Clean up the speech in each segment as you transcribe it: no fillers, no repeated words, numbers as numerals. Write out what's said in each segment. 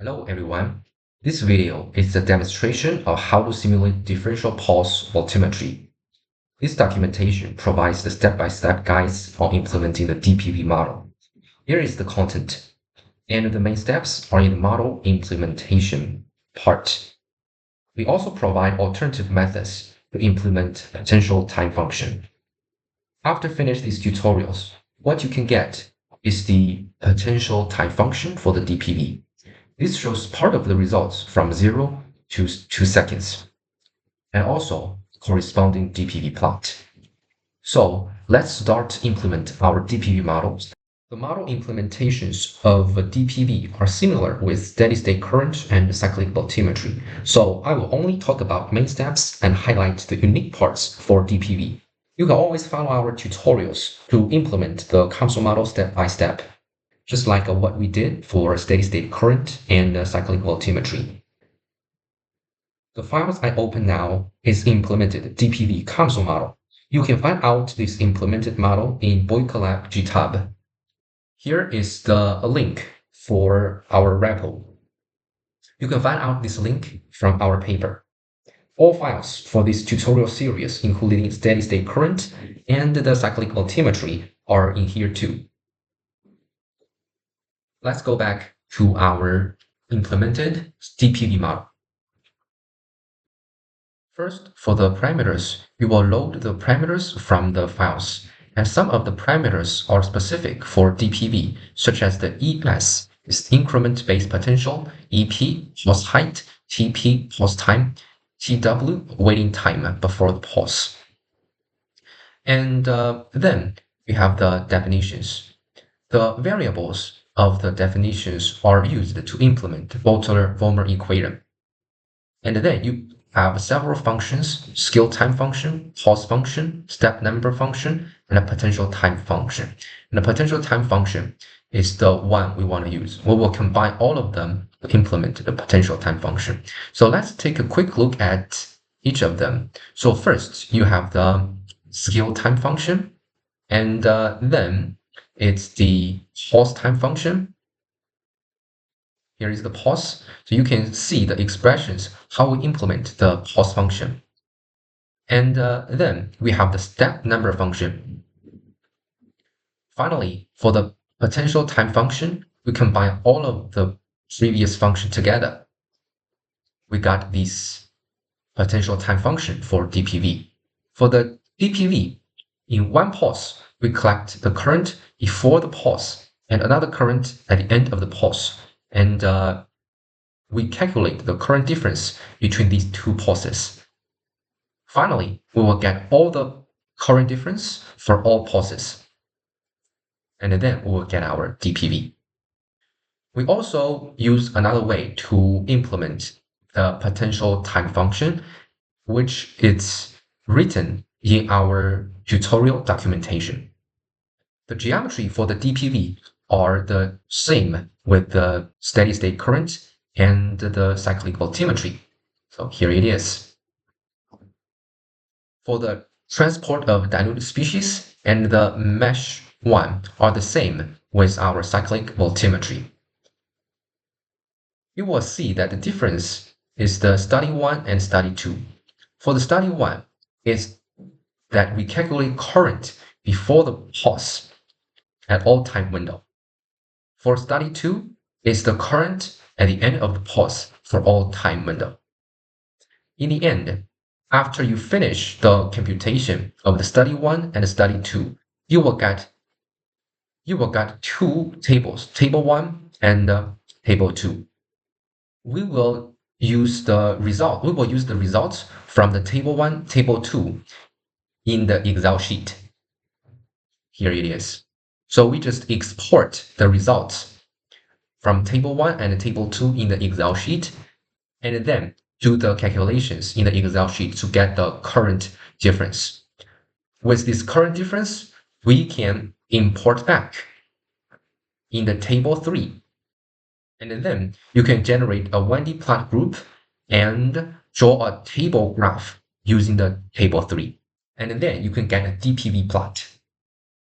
Hello everyone. This video is a demonstration of how to simulate differential pulse voltammetry. This documentation provides the step-by-step guides on implementing the DPV model. Here is the content, and the main steps are in the model implementation part. We also provide alternative methods to implement potential time function. After finish these tutorials, what you can get is the potential time function for the DPV. This shows part of the results from 0 to 2 seconds, and also corresponding DPV plot. So let's start implement our DPV models. The model implementations of DPV are similar with steady-state current and cyclic voltammetry, so I will only talk about main steps and highlight the unique parts for DPV. You can always follow our tutorials to implement the COMSOL model step by step, just like what we did for steady-state current and cyclic voltammetry. The files I open now is implemented DPV COMSOL model. You can find out this implemented model in Boycolab GitHub. Here is the link for our repo. You can find out this link from our paper. All files for this tutorial series, including steady-state current and the cyclic voltammetry, are in here too. Let's go back to our implemented DPV model. First, for the parameters, we will load the parameters from the files, and some of the parameters are specific for DPV, such as the ES is increment-based potential, EP pulse height, TP pulse time, TW waiting time before the pulse. And then we have the definitions. The variables of the definitions are used to implement Volter-Vollmer equation. And then you have several functions: scale time function, pulse function, step number function, and a potential time function. And the potential time function is the one we want to use. We will combine all of them to implement the potential time function. So let's take a quick look at each of them. So first, you have the scale time function, and then it's the pulse time function. Here is the pulse. So you can see the expressions, how we implement the pulse function. And then we have the step number function. Finally, for the potential time function, we combine all of the previous functions together. We got this potential time function for DPV. For the DPV, in one pulse, we collect the current before the pulse and another current at the end of the pulse. And we calculate the current difference between these two pulses. Finally, we will get all the current difference for all pulses. And then we will get our DPV. We also use another way to implement the potential time function, which is written in our tutorial documentation. The geometry for the DPV are the same with the steady-state current and the cyclic voltammetry. So here it is. For the transport of dilute species and the mesh one are the same with our cyclic voltammetry. You will see that the difference is the study 1 and study 2. For the study 1 is that we calculate current before the pulse at all time window. For study 2 is the current at the end of the pulse for all time window. In the end, after you finish the computation of the study 1 and the study 2, you will get two tables, table 1 and table 2. We will use the results from the table 1, table 2 in the Excel sheet. Here it is. So we just export the results from table 1 and table 2 in the Excel sheet, and then do the calculations in the Excel sheet to get the current difference. With this current difference, we can import back in the table 3. And then you can generate a 1D plot group and draw a table graph using the table 3. And then you can get a DPV plot.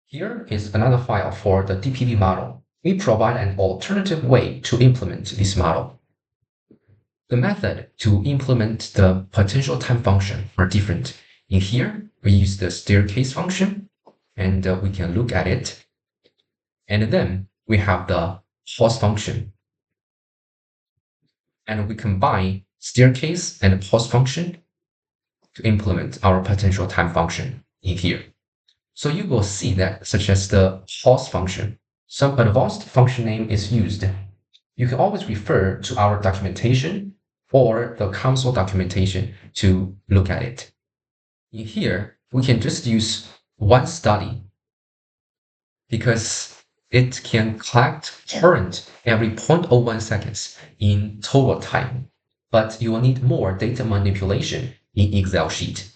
Here is another file for the DPV model. we provide an alternative way to implement this model. The method to implement the potential time function are different. In here, we use the staircase function, and we can look at it. And then we have the pause function. And we combine staircase and pause function to implement our potential time function in here. So you will see that, such as the pause function, some advanced function name is used. You can always refer to our documentation or the COMSOL documentation to look at it. In here, we can just use one study because it can collect current every 0.01 seconds in total time, but you will need more data manipulation in Excel sheet.